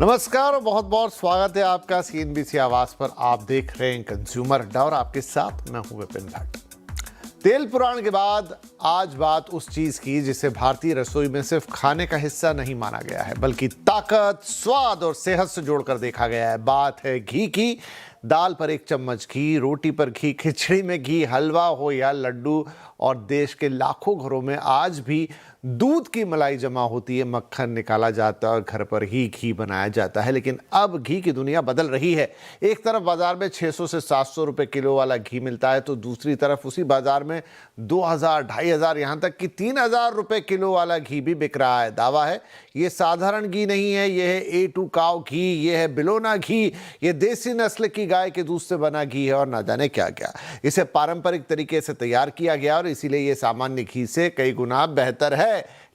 नमस्कार और बहुत बहुत स्वागत है आपका CNBC आवाज पर। आप देख रहे हैं कंज्यूमर अड्डा और आपके साथ मैं हूं विपिन भट्ट। तेल पुराण के बाद आज बात उस चीज की जिसे भारतीय रसोई में सिर्फ खाने का हिस्सा नहीं माना गया है, बल्कि ताकत, स्वाद और सेहत से जोड़कर देखा गया है। बात है घी की। दाल पर एक चम्मच घी, रोटी पर घी, खिचड़ी में घी, हलवा हो या लड्डू, और देश के लाखों घरों में आज भी दूध की मलाई जमा होती है, मक्खन निकाला जाता है और घर पर ही घी बनाया जाता है। लेकिन अब घी की दुनिया बदल रही है। एक तरफ बाजार में 600 से 700 रुपए किलो वाला घी मिलता है, तो दूसरी तरफ उसी बाजार में 2000, 2500, यहाँ तक कि 3000 रुपए किलो वाला घी भी बिक रहा है। दावा है ये साधारण घी नहीं है, ये है A2 काऊ घी, ये है बिलोना घी, ये देसी नस्ल की गाय के दूध से बना घी है और ना जाने क्या क्या। इसे पारंपरिक तरीके से तैयार किया गया और इसीलिए ये सामान्य घी से कई गुना बेहतर है।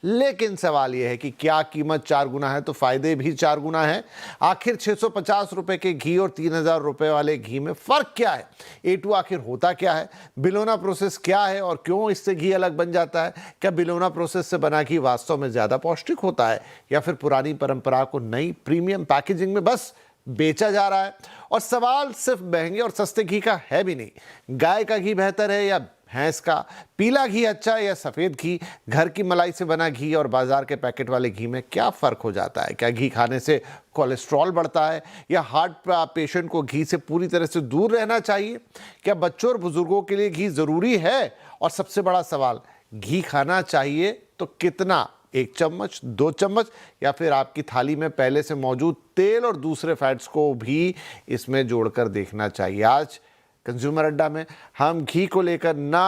लेकिन सवाल यह है कि क्या कीमत 4 गुना है तो फायदे भी 4 गुना है? आखिर 650 रुपए के घी और 3000 रुपए वाले घी में फर्क क्या है? A2 आखिर होता क्या है? बिलोना प्रोसेस क्या है और क्यों इससे घी अलग बन जाता है? क्या बिलोना प्रोसेस से बना घी वास्तव में ज्यादा पौष्टिक होता है या फिर पुरानी परंपरा को नई प्रीमियम पैकेजिंग में बस बेचा जा रहा है? और सवाल सिर्फ महंगे और सस्ते घी का है भी नहीं। गाय का घी बेहतर है या भैंस का? पीला घी अच्छा है या सफेद घी? घर की मलाई से बना घी और बाजार के पैकेट वाले घी में क्या फर्क हो जाता है? क्या घी खाने से कोलेस्ट्रॉल बढ़ता है या हार्ट पेशेंट को घी से पूरी तरह से दूर रहना चाहिए? क्या बच्चों और बुजुर्गों के लिए घी जरूरी है? और सबसे बड़ा सवाल, घी खाना चाहिए तो कितना? 1 चम्मच, 2 चम्मच, या फिर आपकी थाली में पहले से मौजूद तेल और दूसरे फैट्स को भी इसमें जोड़कर देखना चाहिए? आज कंज्यूमर अड्डा में हम घी को लेकर ना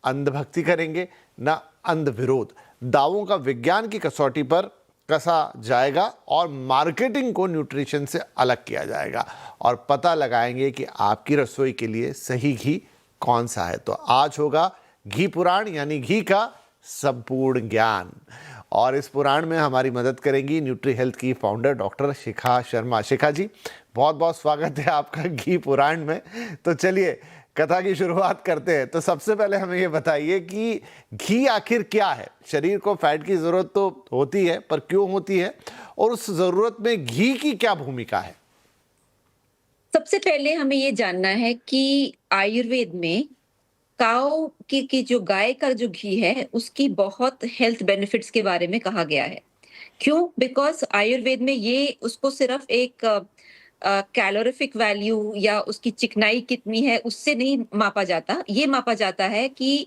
अंधभक्ति करेंगे ना अंध विरोध। दावों का विज्ञान की कसौटी पर कसा जाएगा और मार्केटिंग को न्यूट्रिशन से अलग किया जाएगा और पता लगाएंगे कि आपकी रसोई के लिए सही घी कौन सा है। तो आज होगा घी पुराण, यानी घी का संपूर्ण ज्ञान। और इस पुराण में हमारी मदद करेंगी न्यूट्री हेल्थ की फाउंडर डॉक्टर शिखा शर्मा। शिखा जी, बहुत बहुत स्वागत है आपका घी पुराण में। तो चलिए कथा की शुरुआत करते हैं। तो सबसे पहले हमें ये बताइए कि घी आखिर क्या है? शरीर को फैट की जरूरत तो होती है, पर क्यों होती है और उस जरूरत में घी की क्या भूमिका है? सबसे पहले हमें ये जानना है कि आयुर्वेद में काऊ की जो गाय का जो घी है उसकी बहुत हेल्थ बेनिफिट्स के बारे में कहा गया है। क्यों? बिकॉज आयुर्वेद में ये उसको सिर्फ एक कैलोरिफिक वैल्यू या उसकी चिकनाई कितनी है उससे नहीं मापा जाता। ये मापा जाता है कि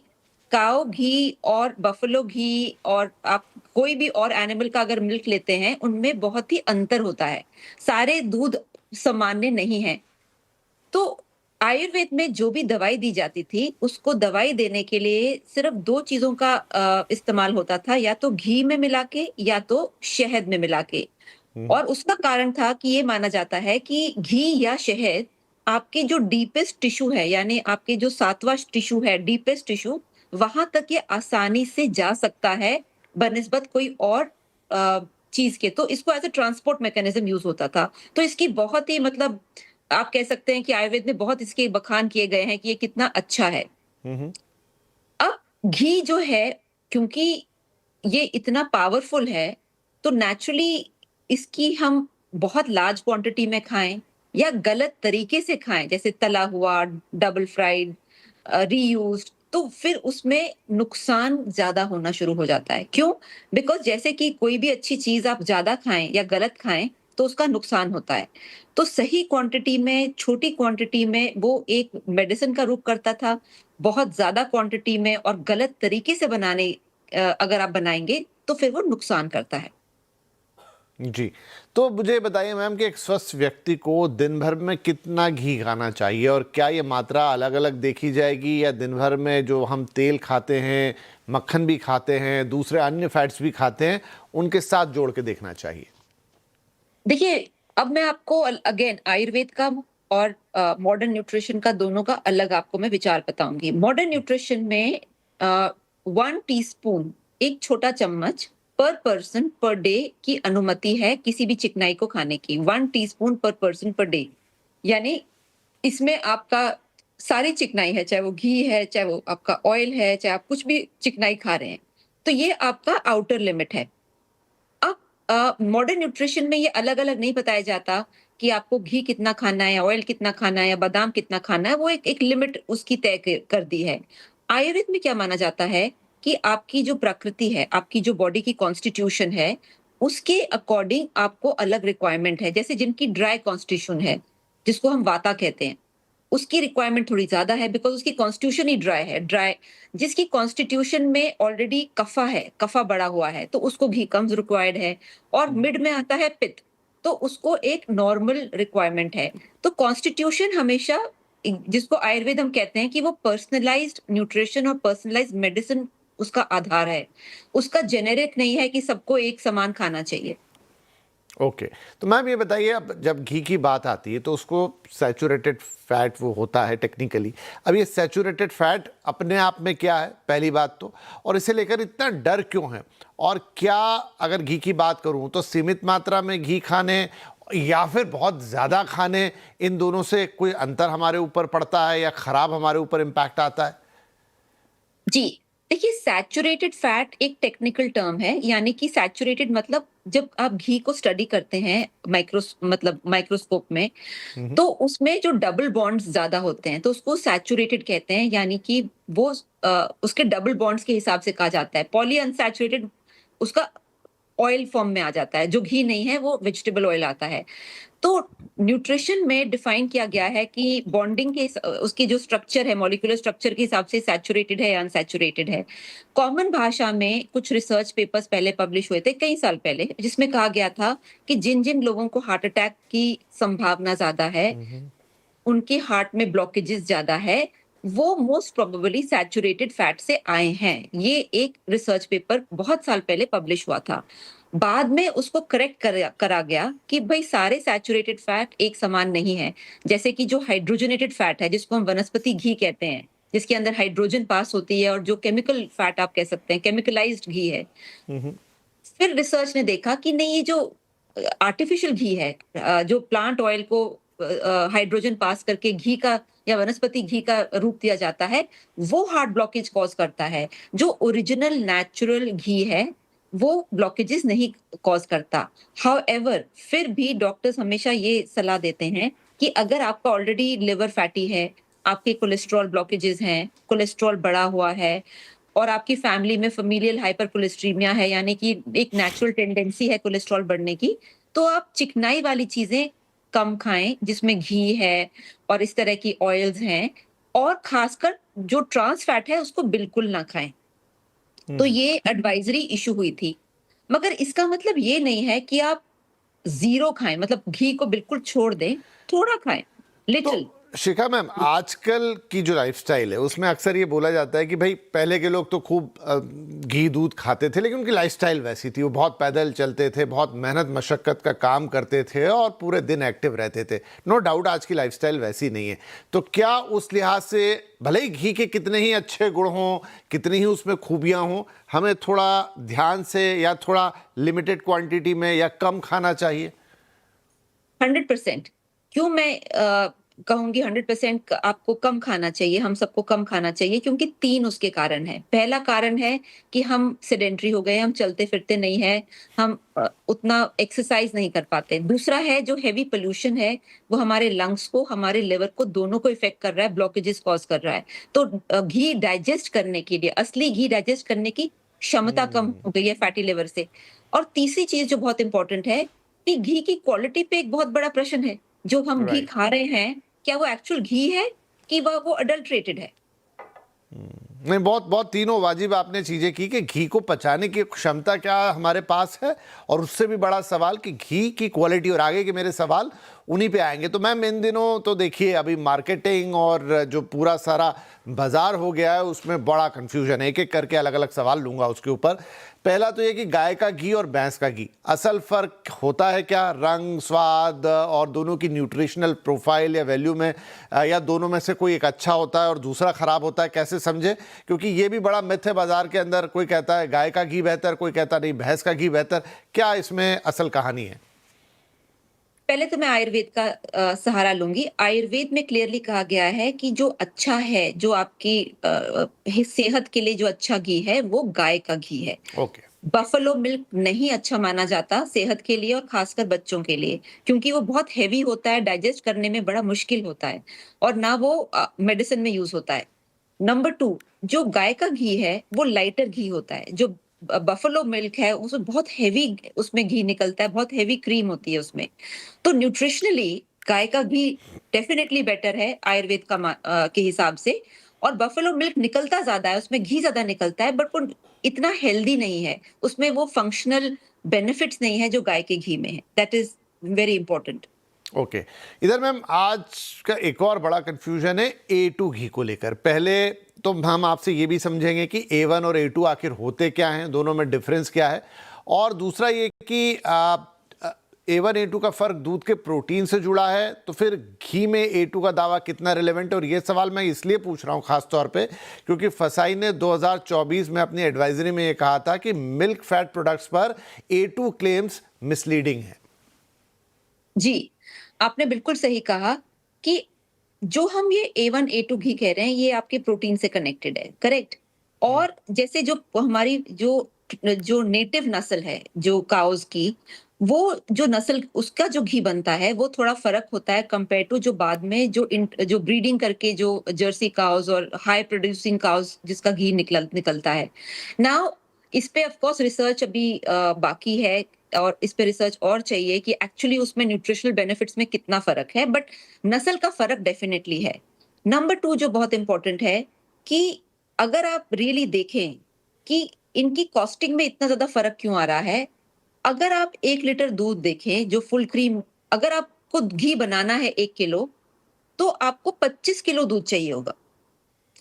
काऊ घी और बफलो घी और आप कोई भी और एनिमल का अगर मिल्क लेते हैं उनमें बहुत ही अंतर होता है। सारे दूध सामान्य नहीं है। तो आयुर्वेद में जो भी दवाई दी जाती थी, उसको दवाई देने के लिए सिर्फ 2 चीज़ों का इस्तेमाल होता था, या तो घी में मिला के या तो शहद में मिला के। और उसका कारण था कि ये माना जाता है कि घी या शहद आपके जो डीपेस्ट टिश्यू है, यानी आपके जो 7वां टिश्यू है, डीपेस्ट टिश्यू, वहां तक ये आसानी से जा सकता है बनिस्बत कोई और चीज के। तो इसको as a transport mechanism use होता था। तो इसकी बहुत ही मतलब आप कह सकते हैं कि आयुर्वेद में बहुत इसके बखान किए गए हैं कि ये कितना अच्छा है। हम्म। अब घी जो है, क्योंकि ये इतना पावरफुल है, तो नेचुरली इसकी हम बहुत लार्ज क्वांटिटी में खाएं या गलत तरीके से खाएं, जैसे तला हुआ, डबल फ्राइड, रीयूज्ड, तो फिर उसमें नुकसान ज्यादा होना शुरू हो जाता है। क्यों? बिकॉज जैसे कि कोई भी अच्छी चीज आप ज्यादा खाएं या गलत खाएं तो उसका नुकसान होता है। तो सही क्वांटिटी में, छोटी क्वांटिटी में वो एक मेडिसिन का रूप करता था। बहुत ज्यादा क्वांटिटी में और गलत तरीके से अगर आप बनाएंगे तो फिर वो नुकसान करता है। जी, तो मुझे बताइए मैम कि एक स्वस्थ व्यक्ति को दिन भर में कितना घी खाना चाहिए और क्या ये मात्रा अलग अलग देखी जाएगी या दिन भर में जो हम तेल खाते हैं, मक्खन भी खाते हैं, दूसरे अन्य फैट्स भी खाते हैं, उनके साथ जोड़ के देखना चाहिए? देखिए, अब मैं आपको अगेन आयुर्वेद का और मॉडर्न न्यूट्रिशन का, दोनों का अलग आपको मैं विचार बताऊंगी। मॉडर्न न्यूट्रिशन में 1 टीस्पून, एक छोटा चम्मच पर पर्सन पर डे की अनुमति है किसी भी चिकनाई को खाने की। 1 टीस्पून पर पर्सन पर डे, यानी इसमें आपका सारी चिकनाई है, चाहे वो घी है, चाहे वो आपका ऑयल है, चाहे आप कुछ भी चिकनाई खा रहे हैं, तो ये आपका आउटर लिमिट है। अब मॉडर्न न्यूट्रिशन में ये अलग-अलग नहीं बताया जाता कि आपको घी कितना खाना है, ऑयल कितना खाना है या बादाम कितना खाना है, वो एक एक लिमिट उसकी तय कर दी है। आयुर्वेद में क्या माना जाता है कि आपकी जो प्रकृति है, आपकी जो बॉडी की कॉन्स्टिट्यूशन है, उसके अकॉर्डिंग आपको अलग रिक्वायरमेंट है। जैसे जिनकी ड्राई कॉन्स्टिट्यूशन है, जिसको हम वाता कहते हैं, उसकी रिक्वायरमेंट थोड़ी ज़्यादा है बिकॉज़ उसकी कॉन्स्टिट्यूशन ही ड्राई है। जिसकी कॉन्स्टिट्यूशन में ऑलरेडी कफ़ा है, कफ़ा बढ़ा हुआ है, तो उसको घी कम रिक्वायर्ड है। और मिड में आता है पित्त, तो उसको एक नॉर्मल रिक्वायरमेंट है। तो कॉन्स्टिट्यूशन हमेशा जिसको आयुर्वेद हम कहते हैं कि वो पर्सनलाइज्ड न्यूट्रिशन और पर्सनलाइज्ड मेडिसिन उसका आधार है। उसका जेनेरिक नहीं है कि सबको एक समान खाना चाहिए। ओके तो मैम ये बताइए, अब जब घी की बात आती है तो उसको सैचुरेटेड फैट वो होता है टेक्निकली। अब ये सैचुरेटेड फैट अपने आप में क्या है, पहली बात तो, और इसे लेकर इतना डर क्यों है? और क्या अगर घी की बात करूं तो सीमित मात्रा में घी खाने या फिर बहुत ज़्यादा खाने, इन दोनों से कोई अंतर हमारे ऊपर पड़ता है या खराब हमारे ऊपर इम्पैक्ट आता है? जी, देखिए सैचुरेटेड फैट एक टेक्निकल टर्म है, यानी कि सैचुरेटेड मतलब जब आप घी को स्टडी करते हैं मतलब माइक्रोस्कोप में, हम्म। तो उसमें जो डबल बॉन्ड्स ज़्यादा होते हैं, तो उसको सैचुरेटेड कहते हैं, यानी कि वो उसके डबल बॉन्ड्स के हिसाब से कहा जाता है। पॉली अनसैचुरेटेड उसका ऑयल फॉर्म में आ जाता है, जो घी नहीं है वो वेजिटेबल ऑयल आता है। तो न्यूट्रिशन में डिफाइन किया गया है कि बॉन्डिंग के उसकी जो स्ट्रक्चर है, मॉलिक्यूलर स्ट्रक्चर के हिसाब से सैचुरेटेड है या अनसैचुरेटेड है। कॉमन भाषा में कुछ रिसर्च पेपर्स पहले पब्लिश हुए थे कई साल पहले, जिसमें कहा गया था कि जिन-जिन लोगों को हार्ट अटैक की संभावना ज़्यादा है, हम्म। उनके हार्ट में ब्लॉकेजेस ज़्यादा है, वो मोस्ट प्रोबेबली सैचुरेटेड फैट से आए हैं। ये एक रिसर्च पेपर बहुत साल पहले पब्लिश हुआ था। बाद में उसको करेक्ट करा गया कि भई सारे सैचुरेटेड फैट एक समान नहीं है। जैसे कि जो हाइड्रोजनेटेड फैट है, जिसको हम वनस्पति घी कहते हैं, जिसके अंदर हाइड्रोजन पास होती है, और जो केमिकल फैट आप कह सकते हैं, केमिकलाइज्ड घी है। हम्म। फिर रिसर्च ने देखा कि नहीं, ये जो आर्टिफिशियल घी है, जो प्लांट ऑयल को हाइड्रोजन पास करके घी का या वनस्पति घी का रूप दिया जाता है, वो हार्ट ब्लॉकेज कॉज करता है। जो ओरिजिनल नेचुरल घी है, वो ब्लॉकेजेस नहीं कॉज करता। हाउएवर फिर भी डॉक्टर्स हमेशा ये सलाह देते हैं कि अगर आपका ऑलरेडी लिवर फैटी है, आपके कोलेस्ट्रॉल ब्लॉकेजेस हैं, कोलेस्ट्रॉल बढ़ा हुआ है, और आपकी फैमिली में familial हाइपरकोलेस्टेमिया है, यानी कि एक नेचुरल टेंडेंसी है कोलेस्ट्रॉल बढ़ने की, तो आप चिकनाई वाली चीजें कम खाएं, जिसमें घी है और इस तरह की ऑयल्स हैं, और खासकर जो ट्रांस फैट है उसको बिल्कुल ना खाएं। तो ये एडवाइजरी इशू हुई थी। मगर इसका मतलब ये नहीं है कि आप ज़ीरो खाएँ, मतलब घी को बिल्कुल छोड़ दें, थोड़ा खाएँ, लिटिल। तो शिखा मैम, आजकल की जो लाइफस्टाइल है उसमें अक्सर ये बोला जाता है कि भाई पहले के लोग तो खूब घी दूध खाते थे, लेकिन उनकी लाइफस्टाइल वैसी थी, वो बहुत पैदल चलते थे, बहुत मेहनत मशक्क़त का काम करते थे और पूरे दिन एक्टिव रहते थे। नो डाउट आज की लाइफस्टाइल वैसी नहीं है। तो क्या उस लिहाज से भले ही घी के कितने ही अच्छे गुण हों, कितनी ही उसमें खूबियाँ हों, हमें थोड़ा ध्यान से या थोड़ा लिमिटेड क्वांटिटी में या कम खाना चाहिए? 100%। क्यों मैं कहूँगी 100% आपको कम खाना चाहिए, हम सबको कम खाना चाहिए, क्योंकि 3 उसके कारण हैं। पहला कारण है कि हम सेडेंटरी हो गए, हम चलते-फिरते नहीं हैं, हम उतना एक्सरसाइज़ नहीं कर पाते। दूसरा है जो हेवी पॉल्यूशन है, वो हमारे लंग्स को, हमारे लिवर को, दोनों को इफ़ेक्ट कर रहा है, ब्लॉकेजेस कॉज़ कर रहा है। तो घी डाइजेस्ट करने के लिए, असली घी डाइजेस्ट करने की क्षमता कम हो गई है फैटी लिवर से। और तीसरी चीज़ जो बहुत इम्पोर्टेंट है कि घी की क्वालिटी पे एक बहुत बड़ा प्रश्न है। जो हम घी राइट। खा रहे हैं, क्या वो एक्चुअल घी है कि वो अडल्टरेटेड है? नहीं, बहुत बहुत तीनों वाजिब आपने चीज़ें की कि घी को पचाने की क्षमता क्या हमारे पास है, और उससे भी बड़ा सवाल कि घी की क्वालिटी, और आगे के मेरे सवाल उन्हीं पे आएंगे। तो मैम, इन दिनों तो देखिए अभी मार्केटिंग और जो पूरा सारा बाजार हो गया है उसमें बड़ा कन्फ्यूजन है। एक एक करके अलग अलग सवाल लूँगा उसके ऊपर। पहला तो ये कि गाय का घी और भैंस का घी, असल फ़र्क होता है क्या रंग, स्वाद और दोनों की न्यूट्रिशनल प्रोफाइल या वैल्यू में, या दोनों में से कोई एक अच्छा होता है और दूसरा ख़राब होता है, कैसे समझे? क्योंकि ये भी बड़ा मिथ है बाज़ार के अंदर, कोई कहता है गाय का घी बेहतर, कोई कहता नहीं भैंस का घी बेहतर। क्या इसमें असल कहानी है? पहले तो मैं आयुर्वेद का सहारा लूँगी। आयुर्वेद में क्लियरली कहा गया है कि जो अच्छा है, जो आपकी सेहत के लिए जो अच्छा घी है, वो गाय का घी है। ओके। बफेलो मिल्क नहीं अच्छा माना जाता सेहत के लिए और खासकर बच्चों के लिए, क्योंकि वो बहुत हेवी होता है, डाइजेस्ट करने में बड़ा मुश्किल होता है और ना वो मेडिसिन में यूज़ होता है। नंबर 2, जो गाय का घी है, वो लाइटर घी होता है। जो बफेलो मिल्क है, उसमें बहुत हेवी उसमें घी निकलता है, बहुत हेवी क्रीम होती है उसमें। तो न्यूट्रिशनली गाय का घी डेफिनिटली बेटर है आयुर्वेद के हिसाब से, और बफेलो मिल्क निकलता ज़्यादा है, उसमें घी ज़्यादा निकलता है, बट वो इतना हेल्दी नहीं है। उसमें वो फंक्शनल बेनिफिट्स नहीं है जो गाय के घी में है। That is very important. Okay. इधर मैम आज का एक और बड़ा कंफ्यूजन है A2 घी को लेकर। पहले तो हम आपसे ये भी समझेंगे कि A1 और A2 आखिर होते क्या हैं, दोनों में डिफरेंस क्या है, और दूसरा ये कि A1 A2 का फ़र्क दूध के प्रोटीन से जुड़ा है, तो फिर घी में A2 का दावा कितना रिलेवेंट है। और ये सवाल मैं इसलिए पूछ रहा हूँ ख़ास तौर पे क्योंकि फसाई ने 2024 में अपनी एडवाइजरी में ये कहा था कि मिल्क फैट प्रोडक्ट्स पर A2 क्लेम्स मिसलीडिंग है। जी, आपने बिल्कुल सही कहा कि जो हम ये A1, A2 घी कह रहे हैं, ये आपके प्रोटीन से कनेक्टेड है, करेक्ट? और जैसे जो हमारी जो जो नेटिव नस्ल है, जो काउज़ की, वो जो नस्ल उसका जो घी बनता है, वो थोड़ा फ़र्क होता है कंपेयर टू जो बाद में जो ब्रीडिंग करके जो जर्सी काउज़ और हाई प्रोड्यूसिंग काउज़ जिसका घी निकलता है। नाउ इस पे ऑफ कोर्स रिसर्च अभी बाकी है और इस पे रिसर्च और चाहिए कि एक्चुअली उसमें न्यूट्रिशनल बेनिफिट्स में कितना फ़र्क है, बट नस्ल का फ़र्क डेफ़िनिटली है। नंबर 2 जो बहुत इम्पोर्टेंट है कि अगर आप रियली देखें कि इनकी कॉस्टिंग में इतना ज़्यादा फ़र्क क्यों आ रहा है? अगर आप 1 लीटर दूध देखें जो फुल क्रीम, अगर आपको घी बनाना है 1 किलो, तो आपको 25 किलो दूध चाहिए होगा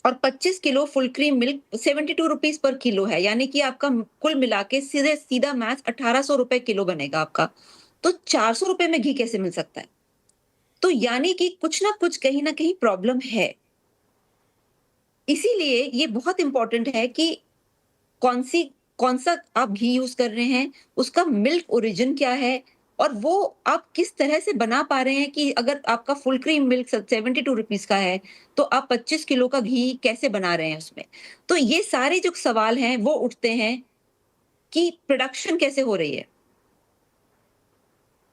और 25 किलो फुल क्रीम मिल्क ₹72 पर किलो है, यानी कि आपका कुल मिला के सीधा मैथ ₹1800 किलो बनेगा आपका। तो ₹400 में घी कैसे मिल सकता है? तो यानी कि कुछ ना कुछ कहीं न कहीं प्रॉब्लम है। इसीलिए ये बहुत इम्पोर्टेंट है कि कौन-सी कौन-सा आप घी यूज़ कर रहे हैं, उसका मिल्क ओरिजिन क्या है और वो आप किस तरह से बना पा रहे हैं कि अगर आपका फुल क्रीम मिल्क ₹72 का है, तो आप 25 किलो का घी कैसे बना रहे हैं उसमें? तो ये सारे जो सवाल हैं, वो उठते हैं कि प्रोडक्शन कैसे हो रही है?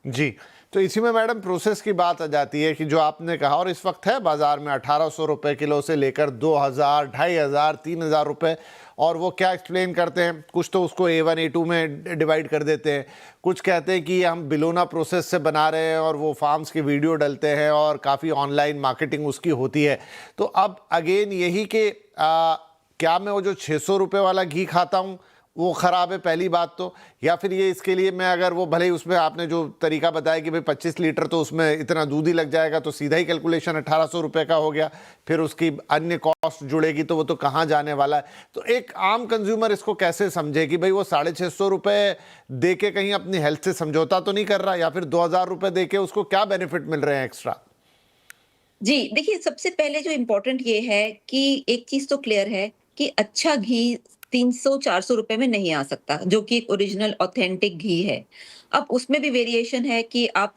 जी, तो इसी में मैडम प्रोसेस की बात आ जाती है कि जो आपने कहा, और इस वक्त है बाज़ार में ₹1800 किलो से लेकर 2000, 2500, 3000 रुपए। और वो क्या एक्सप्लेन करते हैं, कुछ तो उसको A1 A2 में डिवाइड कर देते हैं, कुछ कहते हैं कि हम बिलोना प्रोसेस से बना रहे हैं और वो फार्म्स की वीडियो डलते हैं और काफ़ी ऑनलाइन मार्केटिंग उसकी होती है। तो अब अगेन यही कि क्या मैं वो जो ₹600 वाला घी खाता हूँ वो ख़राब है, पहली बात तो, या फिर ये इसके लिए मैं अगर वो भले ही उसमें आपने जो तरीका बताया कि भाई 25 लीटर तो उसमें इतना दूध ही लग जाएगा, तो सीधा ही कैलकुलेशन ₹1800 का हो गया, फिर उसकी अन्य कॉस्ट जुड़ेगी तो वो तो कहाँ जाने वाला है। तो एक आम कंज्यूमर इसको कैसे समझे कि भाई वो ₹650 दे के कहीं अपनी हेल्थ से समझौता तो नहीं कर रहा, या फिर ₹2000 दे के उसको क्या बेनिफिट मिल रहे हैं एक्स्ट्रा? जी, देखिए सबसे पहले जो इम्पोर्टेंट ये है कि एक चीज़ तो क्लियर है कि अच्छा घी 300-400 रुपए में नहीं आ सकता, जो कि एक ओरिजिनल ऑथेंटिक घी है। अब उसमें भी वेरिएशन है कि आप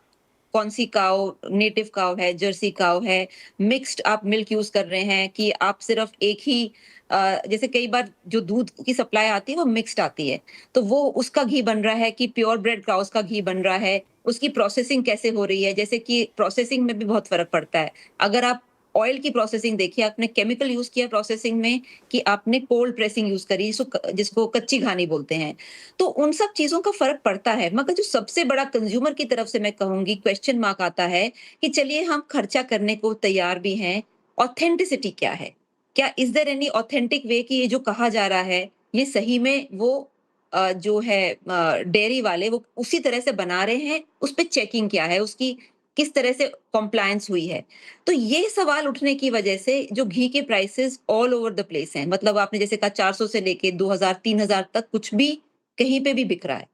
कौन-सी काऊ, नेटिव काऊ है, जर्सी काऊ है, मिक्स्ड आप मिल्क यूज़ कर रहे हैं कि आप सिर्फ़ एक ही जैसे कई बार जो दूध की सप्लाई आती है वो मिक्स्ड आती है, तो वो उसका घी बन रहा है कि प्योर ब्रेड काउज़ का घी बन रहा है, उसकी प्रोसेसिंग कैसे हो रही है, जैसे कि प्रोसेसिंग में भी बहुत फ़र्क पड़ता है। अगर आप ऑयल की प्रोसेसिंग देखिए, आपने केमिकल यूज़ किया प्रोसेसिंग में कि आपने कोल्ड प्रेसिंग यूज़ करी, जिसको कच्ची घानी बोलते हैं। तो उन सब चीज़ों का फ़र्क पड़ता है, मगर जो सबसे बड़ा कंज़्यूमर की तरफ से मैं कहूँगी क्वेश्चन मार्क आता है कि चलिए हम खर्चा करने को तैयार भी हैं, ऑथेंटिसिटी क्या है? क्या is there any authentic way कि ये जो कहा जा रहा है, ये सही में वो जो है डेयरी वाले वो उसी तरह से बना रहे हैं, उस पे चेकिंग क्या है, उसकी किस तरह से कॉम्प्लायंस हुई है। तो ये सवाल उठने की वजह से जो घी के prices all over the place हैं, मतलब आपने जैसे कहा 400 से लेके 2000, 3000 तक कुछ भी कहीं पे भी बिक रहा है।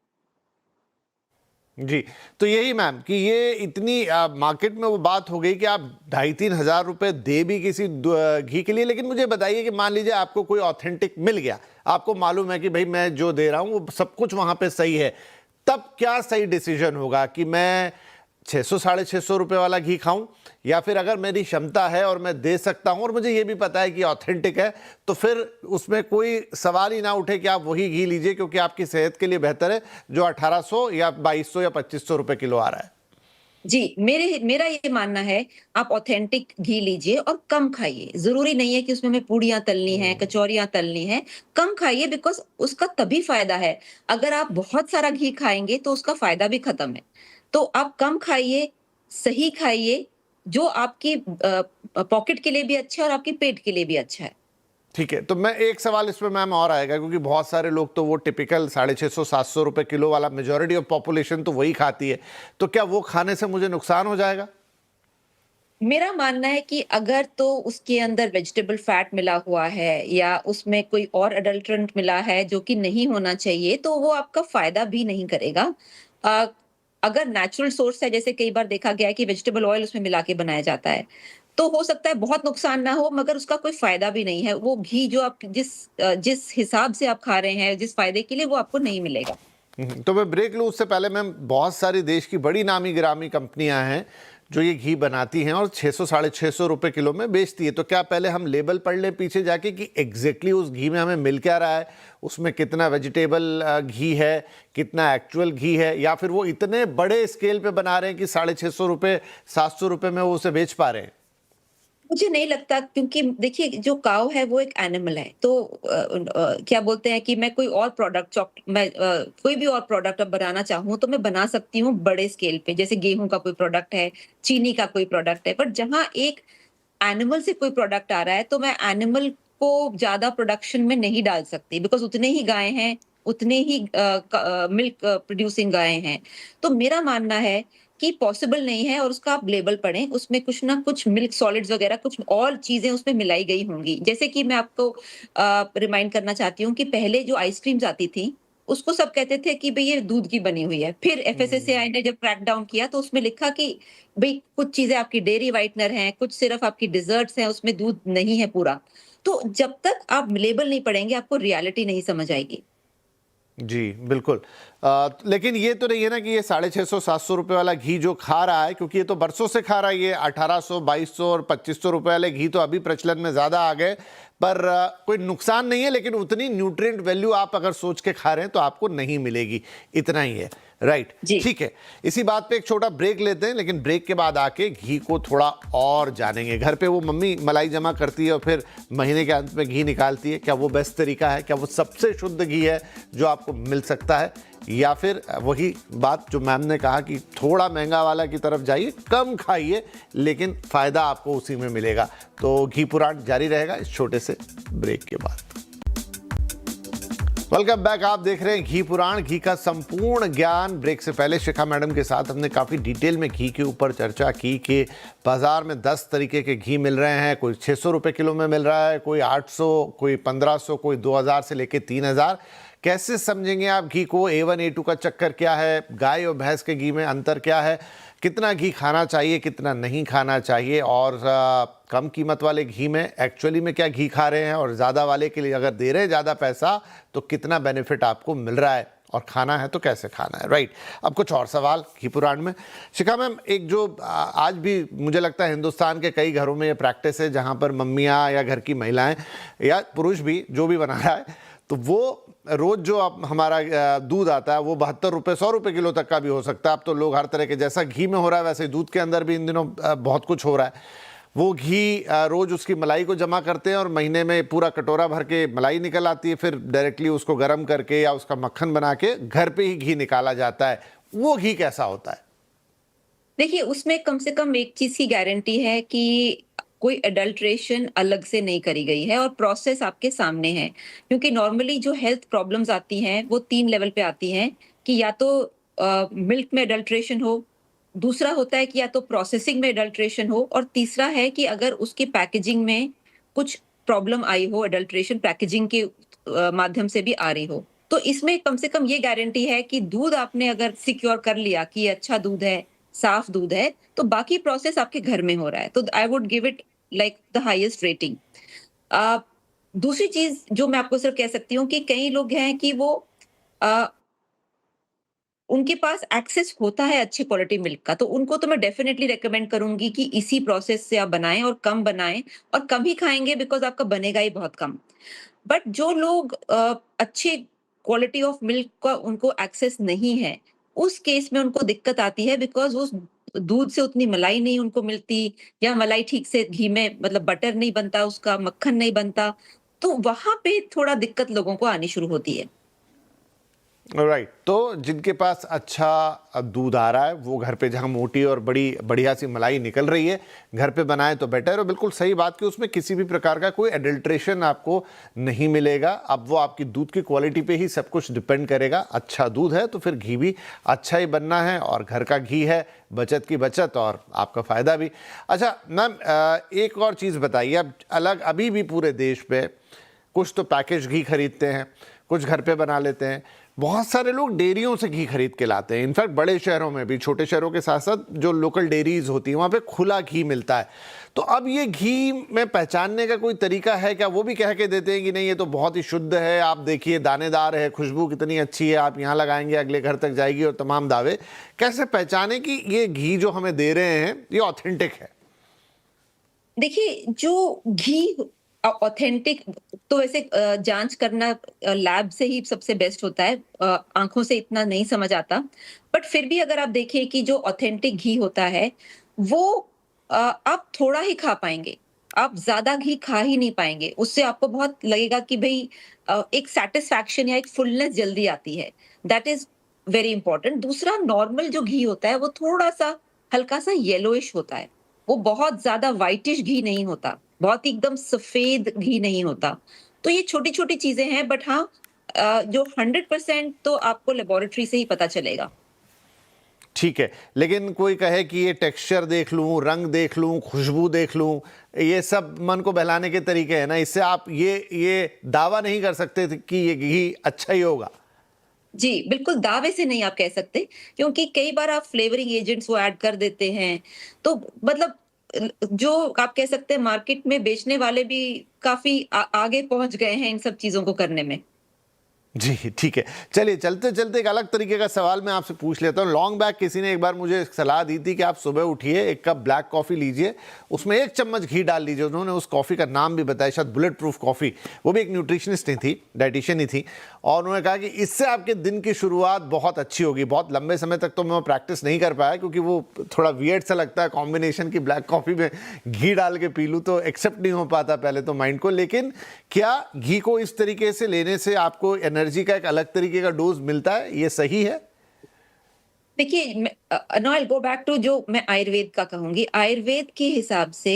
जी, तो यही मैम कि ये इतनी मार्केट में वो बात हो गई कि आप 2,500-3,000 रुपए दे भी किसी घी के लिए। लेकिन मुझे बताइए कि मान लीजिए आपको कोई ऑथेंटिक मिल गया, आपको मालूम है कि भाई मैं जो दे रहा हूँ वो सब कुछ वहाँ पे सही है, तब क्या सही डिसीजन होगा कि मैं 600 साढ़े 600 रुपए वाला घी खाऊं, या फिर अगर मेरी क्षमता है और मैं दे सकता हूं और मुझे ये भी पता है कि ऑथेंटिक है, तो फिर उसमें कोई सवाल ही ना उठे कि आप वही घी लीजिए, क्योंकि आपकी सेहत के लिए बेहतर है जो 1800 या 2200 या 2500 रुपए किलो आ रहा है। जी, मेरा ये मानना है, आप ऑथेंटिक घी लीजिए और कम खाइए। ज़रूरी नहीं है कि उसमें हमें पूड़ियाँ तलनी हैं, कचौरियाँ तलनी हैं। कम खाइए, बिकॉज़ उसका तभी फ़ायदा है। अगर आप बहुत सारा घी खाएँगे तो उसका फ़ायदा भी ख़त्म है। तो आप कम खाइए, सही खाइए, जो आपकी पॉकेट के लिए भी अच्छा है और आपके पेट के लिए भी अच्छा है। ठीक है, तो मैं एक सवाल इसमें मैम और आएगा, क्योंकि बहुत सारे लोग तो वो टिपिकल 650 700 रुपए किलो वाला, मेजोरिटी ऑफ पॉपुलेशन तो वही खाती है, तो क्या वो खाने से मुझे नुकसान हो जाएगा? मेरा मानना है कि अगर तो उसके अंदर वेजिटेबल फैट मिला हुआ है या उसमें कोई और अडल्ट्रेंट मिला है जो कि नहीं होना चाहिए, तो वो आपका फ़ायदा भी नहीं करेगा। अ, अगर नेचुरल सोर्स है, जैसे कई बार देखा गया है कि वेजिटेबल ऑयल उसमें मिला के बनाया जाता है, तो हो सकता है बहुत नुकसान ना हो, मगर उसका कोई फ़ायदा भी नहीं है। वो घी जो आप जिस हिसाब से आप खा रहे हैं, जिस फ़ायदे के लिए, वो आपको नहीं मिलेगा। तो मैं ब्रेक लूँ उससे पहले मैम, बहुत सारी देश की बड़ी नामी गिरामी कंपनियां हैं जो ये घी बनाती हैं और 600 साढ़े 600 रुपए किलो में बेचती है, तो क्या पहले हम लेबल पढ़ लें पीछे जाके कि एग्जैक्टली उस घी में हमें मिल क्या रहा है, उसमें कितना वेजिटेबल घी है, कितना एक्चुअल घी है, या फिर वो इतने बड़े स्केल पे बना रहे हैं कि 650 रुपए 700 रुपए में वो उसे बेच पा रहे हैं? मुझे नहीं लगता, क्योंकि देखिए, जो काऊ है वो एक एनिमल है, तो क्या बोलते हैं कि मैं कोई और प्रोडक्ट कोई भी और प्रोडक्ट अब बनाना चाहूँ तो मैं बना सकती हूँ बड़े स्केल पे, जैसे गेहूं का कोई प्रोडक्ट है, चीनी का कोई प्रोडक्ट है, पर जहाँ एक एनिमल से कोई प्रोडक्ट आ रहा है तो मैं एनिमल को ज्यादा प्रोडक्शन में नहीं डाल सकती, बिकॉज उतने ही गाय हैं, उतने ही मिल्क प्रोड्यूसिंग गाय हैं। तो मेरा मानना है कि पॉसिबल नहीं है, और उसका आप लेबल पढ़ें, उसमें कुछ ना कुछ मिल्क सॉलिड्स वगैरह कुछ और चीजें उसमें मिलाई गई होंगी। जैसे कि मैं आपको रिमाइंड करना चाहती हूँ कि पहले जो आइसक्रीम्स आती थी, उसको सब कहते थे कि भई ये दूध की बनी हुई है। फिर एफएसएसएआई ने जब क्रैक डाउन किया तो उसमें लिखा कि भई कुछ चीज़ें आपकी डेयरी व्हाइटनर हैं, कुछ सिर्फ़ आपकी डेज़र्ट्स हैं, उसमें दूध नहीं है पूरा। तो जब तक आप लेबल नहीं पढ़ेंगे, आपको रियलिटी नहीं समझ आएगी। जी, बिल्कुल। लेकिन ये तो नहीं है ना कि ये 650 700 रुपए वाला घी जो खा रहा है, क्योंकि ये तो बरसों से खा रहा है, ये 1800 2200 और 2500 रुपए वाले घी तो अभी प्रचलन में ज़्यादा आ गए, पर कोई नुकसान नहीं है, लेकिन उतनी न्यूट्रिएंट वैल्यू आप अगर सोच के खा रहे हैं तो आपको नहीं मिलेगी, इतना ही है। राइट, जी। ठीक है। इसी बात पे एक छोटा ब्रेक लेते हैं, लेकिन ब्रेक के बाद आके घी को थोड़ा और जानेंगे। घर पे वो मम्मी मलाई जमा करती है और फिर महीने के अंत में घी निकालती है, क्या वो बेस्ट तरीका है? क्या वो सबसे शुद्ध घी है जो आपको मिल सकता है, या फिर वही बात जो मैम ने कहा कि थोड़ा महंगा वाला की तरफ जाइए, कम खाइए, लेकिन फ़ायदा आपको उसी में मिलेगा? तो घी पुराण जारी रहेगा इस छोटे से ब्रेक के बाद। वेलकम बैक, आप देख रहे हैं घी पुराण, घी का संपूर्ण ज्ञान। ब्रेक से पहले शिखा मैडम के साथ हमने काफ़ी डिटेल में घी के ऊपर चर्चा की कि बाज़ार में 10 तरीके के घी मिल रहे हैं, कोई 600 रुपये किलो में मिल रहा है, कोई 800, कोई 1500, कोई 2000 से लेके 3000। कैसे समझेंगे आप घी को? A1 A2 का चक्कर क्या है? गाय और भैंस के घी में अंतर क्या है? कितना घी खाना चाहिए, कितना नहीं खाना चाहिए? और कम कीमत वाले घी में एक्चुअली में क्या घी खा रहे हैं, और ज़्यादा वाले के लिए अगर दे रहे हैं ज़्यादा पैसा तो कितना बेनिफिट आपको मिल रहा है, और खाना है तो कैसे खाना है? राइट। अब कुछ और सवाल घी पुराण में। शिखा मैम, एक जो आज भी मुझे लगता है हिंदुस्तान के कई घरों में ये प्रैक्टिस है, जहाँ पर मम्मियाँ या घर की महिलाएँ या पुरुष भी, जो भी बना रहा है, तो वो रोज जो आप हमारा दूध आता है वो 72 रुपये 100 रुपये किलो तक का भी हो सकता है। अब तो लोग हर तरह के, जैसा घी में हो रहा है वैसे दूध के अंदर भी इन दिनों बहुत कुछ हो रहा है। वो घी रोज उसकी मलाई को जमा करते हैं और महीने में पूरा कटोरा भर के मलाई निकल आती है, फिर डायरेक्टली उसको गर्म करके या उसका मक्खन बना के घर पे ही घी निकाला जाता है। वो घी कैसा होता है? देखिए, उसमें कम से कम एक चीज़ की गारंटी है कि कोई एडल्ट्रेशन अलग से नहीं करी गई है और प्रोसेस आपके सामने है। क्योंकि नॉर्मली जो हेल्थ प्रॉब्लम्स आती हैं, वो 3 लेवल पे आती हैं कि या तो मिल्क में एडल्ट्रेशन हो, दूसरा होता है कि या तो प्रोसेसिंग में एडल्ट्रेशन हो, और तीसरा है कि अगर उसकी पैकेजिंग में कुछ प्रॉब्लम आई हो, एडल्ट्रेशन पैकेजिंग के माध्यम से भी आ रही हो। तो इसमें कम से कम ये गारंटी है कि दूध आपने अगर सिक्योर कर लिया कि ये अच्छा दूध है, साफ दूध है, तो बाकी प्रोसेस आपके घर में हो रहा है। तो I would give it like the highest rating. Uh, दूसरी चीज़ जो मैं आपको सिर्फ कह सकती हूँ कि कई लोग हैं कि वो अ, उनके पास एक्सेस होता है अच्छी क्वालिटी मिल्क का, तो उनको तो मैं डेफिनेटली रिकमेंड करूंगी कि इसी प्रोसेस से आप बनाएं और कम बनाएं, और कम ही खाएंगे बिकॉज आपका बनेगा ही बहुत कम। बट जो लोग अच्छे क्वालिटी ऑफ मिल्क का उनको एक्सेस नहीं है, उस केस में उनको दिक्कत आती है बिकॉज उस दूध से उतनी मलाई नहीं उनको मिलती, या मलाई ठीक से घी में मतलब बटर नहीं बनता, उसका मक्खन नहीं बनता, तो वहां पे थोड़ा दिक्कत लोगों को आनी शुरू होती है। राइट तो जिनके पास अच्छा दूध आ रहा है वो घर पे जहाँ मोटी और बड़ी बढ़िया सी मलाई निकल रही है घर पे बनाए तो बेटर है। और बिल्कुल सही बात कि उसमें किसी भी प्रकार का कोई एडल्ट्रेशन आपको नहीं मिलेगा। अब वो आपकी दूध की क्वालिटी पे ही सब कुछ डिपेंड करेगा। अच्छा दूध है तो फिर घी भी अच्छा ही बनना है, और घर का घी है, बचत की बचत और आपका फ़ायदा भी। अच्छा मैम, एक और चीज़ बताइए, अब अलग अभी भी पूरे देश पे कुछ तो पैकेज घी खरीदते हैं, कुछ घर पे बना लेते हैं, बहुत सारे लोग डेयरियों से घी खरीद के लाते हैं। इनफैक्ट बड़े शहरों में भी, छोटे शहरों के साथ साथ जो लोकल डेयरीज होती हैं वहाँ पे खुला घी मिलता है। तो अब ये घी में पहचानने का कोई तरीका है क्या? वो भी कह के देते हैं कि नहीं ये तो बहुत ही शुद्ध है, आप देखिए दानेदार है, खुशबू कितनी अच्छी है, आप यहाँ लगाएंगे अगले घर तक जाएगी, और तमाम दावे। कैसे पहचाने कि ये घी जो हमें दे रहे हैं ये ऑथेंटिक है? देखिए, जो घी ऑथेंटिक तो वैसे जांच करना लैब से ही सबसे बेस्ट होता है, आंखों से इतना नहीं समझ आता। बट फिर भी अगर आप देखें कि जो ऑथेंटिक घी होता है वो आप थोड़ा ही खा पाएंगे, आप ज्यादा घी खा ही नहीं पाएंगे। उससे आपको बहुत लगेगा कि भाई एक सेटिस्फैक्शन या एक फुलनेस जल्दी आती है। That is very important. दूसरा, नॉर्मल जो घी होता है वो थोड़ा सा हल्का सा येलोइश होता है, वो बहुत ज्यादा व्हाइटिश घी नहीं होता, बहुत ही एकदम सफेद घी नहीं होता। तो ये छोटी छोटी चीजें हैं, बट हाँ, जो 100% तो आपको लेबोरेटरी से ही पता चलेगा। ठीक है, लेकिन कोई कहे कि ये टेक्सचर देख लूं, रंग देख लूं, खुशबू देख लूं, ये सब मन को बहलाने के तरीके हैं ना, इससे आप ये दावा नहीं कर सकते थे कि ये घी अच्छा ही होगा। जी, बिल्कुल दावे से नहीं आप कह सकते, क्योंकि कई बार आप फ्लेवरिंग एजेंट्स वो ऐड कर देते हैं। तो मतलब जो आप कह सकते हैं मार्केट में बेचने वाले भी काफ़ी आगे पहुँच गए हैं इन सब चीज़ों को करने में। जी ठीक है, चलिए चलते चलते एक अलग तरीके का सवाल मैं आपसे पूछ लेता हूँ। लॉन्ग बैक किसी ने एक बार मुझे सलाह दी थी कि आप सुबह उठिए, एक कप ब्लैक कॉफ़ी लीजिए, उसमें 1 चम्मच घी डाल लीजिए। उन्होंने उस कॉफ़ी का नाम भी बताया, शायद बुलेट प्रूफ कॉफ़ी। वो भी एक न्यूट्रिशनिस्ट ही थी, डाइटिशियन ही थी, और उन्होंने कहा कि इससे आपके दिन की शुरुआत बहुत अच्छी होगी। बहुत लंबे समय तक तो मैं प्रैक्टिस नहीं कर पाया, क्योंकि वो थोड़ा वियर्ड सा लगता है कॉम्बिनेशन की ब्लैक कॉफ़ी में घी डाल के पी लूँ, तो एक्सेप्ट नहीं हो पाता पहले तो माइंड को। लेकिन क्या घी को इस तरीके से लेने से आपको एनर्जी का एक अलग तरीके का डोज मिलता है, ये सही है? देखिए, no I go back to जो मैं आयुर्वेद का कहूंगी। आयुर्वेद के हिसाब से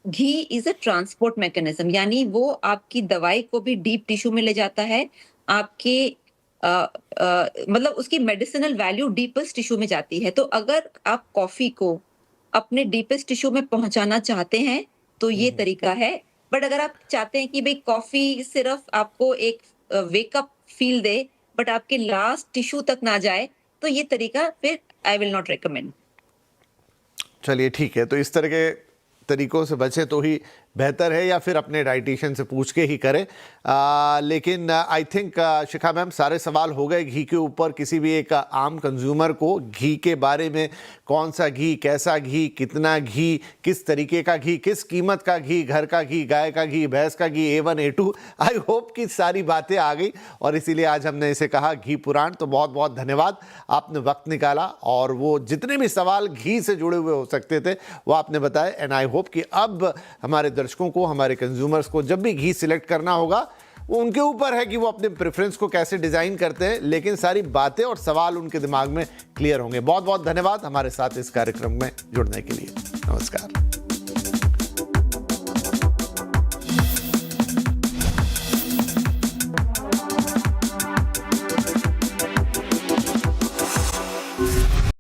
ghee is a transport mechanism, यानी वो आपकी दवाई को भी डीप टिश्यू में ले जाता है। आपके मतलब उसकी मेडिसिनल वैल्यू डीपेस्ट टिश्यू में जाती है। तो अगर आप कॉफी को अपने डीपेस्ट टिश्यू में पहुंचाना चाहते हैं तो ये तरीका है। बट अगर आप चाहते हैं कि भाई कॉफी सिर्फ आपको एक वेकअप फील दे बट आपके लास्ट टिश्यू तक ना जाए, तो ये तरीका फिर आई विल नॉट रिकमेंड। चलिए ठीक है, तो इस तरह के तरीकों से बचे तो ही बेहतर है, या फिर अपने डाइटिशियन से पूछ के ही करें। लेकिन आई थिंक शिखा मैम, सारे सवाल हो गए घी के ऊपर। किसी भी एक आम कंज्यूमर को घी के बारे में, कौन सा घी, कैसा घी, कितना घी, किस तरीके का घी, किस कीमत का घी, घर का घी, गाय का घी, भैंस का घी, A1 A2, आई होप कि सारी बातें आ गई, और इसीलिए आज हमने इसे कहा घी पुराण। तो बहुत बहुत धन्यवाद, आपने वक्त निकाला, और वो जितने भी सवाल घी से जुड़े हुए हो सकते थे वो आपने बताए। एंड आई होप कि अब हमारे दर्शकों को, हमारे कंज्यूमर्स को जब भी घी सिलेक्ट करना होगा, वो उनके ऊपर है कि वो अपने प्रेफरेंस को कैसे डिजाइन करते हैं, लेकिन सारी बातें और सवाल उनके दिमाग में क्लियर होंगे। बहुत बहुत धन्यवाद हमारे साथ इस कार्यक्रम में जुड़ने के लिए। नमस्कार।